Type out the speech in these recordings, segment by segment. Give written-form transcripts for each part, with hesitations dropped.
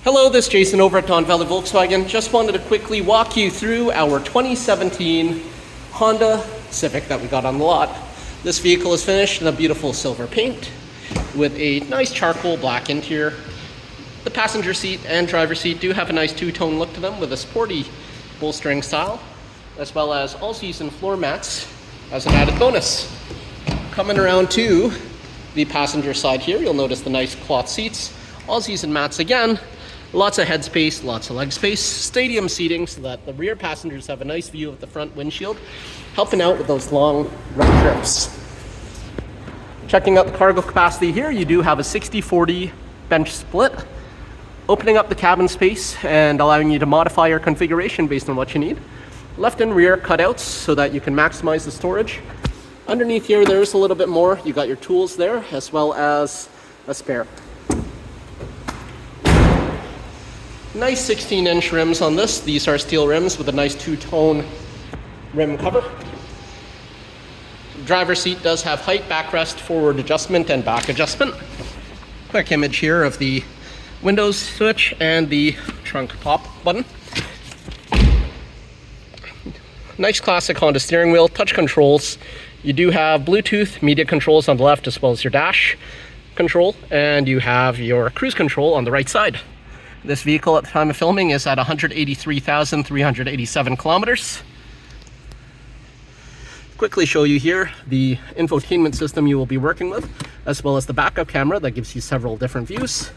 Hello, this is Jason over at Valley Volkswagen. Just wanted to quickly walk you through our 2017 Honda Civic that we got on the lot. This vehicle is finished in a beautiful silver paint with a nice charcoal black interior. The passenger seat and driver's seat do have a nice two-tone look to them with a sporty bolstering style, as well as all-season floor mats as an added bonus. Coming around to the passenger side here, you'll notice the nice cloth seats, all-season mats again. Lots of headspace, lots of leg space, stadium seating so that the rear passengers have a nice view of the front windshield, helping out with those long road trips. Checking out the cargo capacity here, you do have a 60-40 bench split, opening up the cabin space and allowing you to modify your configuration based on what you need. Left and rear cutouts so that you can maximize the storage. Underneath here, there's a little bit more. You got your tools there, as well as a spare. Nice 16-inch rims on this. These are steel rims with a nice two-tone rim cover. Driver's seat does have height, backrest, forward adjustment, and back adjustment. Quick image here of the windows switch and the trunk pop button. Nice classic Honda steering wheel, touch controls. You do have Bluetooth media controls on the left as well as your dash control, and you have your cruise control on the right side. This vehicle at the time of filming is at 183,387 kilometers. Quickly show you here the infotainment system you will be working with, as well as the backup camera that gives you several different views.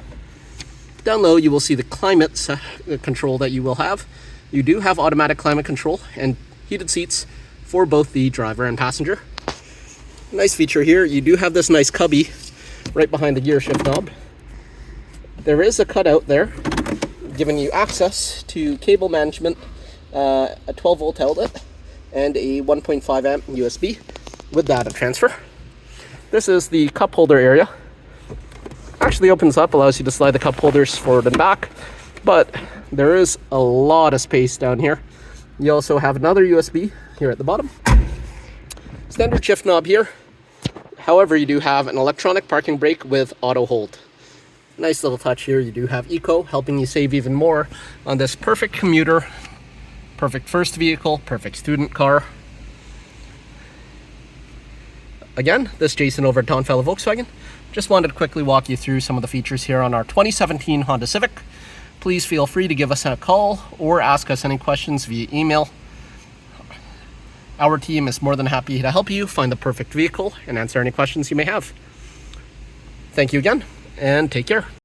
Down low, you will see the climate control that you will have. You do have automatic climate control and heated seats for both the driver and passenger. Nice feature here, you do have this nice cubby right behind the gear shift knob. There is a cutout there, giving you access to cable management, a 12-volt outlet, and a 1.5 amp USB with data transfer. This is the cup holder area. Actually opens up, allows you to slide the cup holders forward and back, but there is a lot of space down here. You also have another USB here at the bottom. Standard shift knob here. However, you do have an electronic parking brake with auto hold. Nice little touch here. You do have Eco, helping you save even more on this perfect commuter, perfect first vehicle, perfect student car. Again, this is Jason over at Valley Volkswagen. Just wanted to quickly walk you through some of the features here on our 2017 Honda Civic. Please feel free to give us a call or ask us any questions via email. Our team is more than happy to help you find the perfect vehicle and answer any questions you may have. Thank you again, and take care.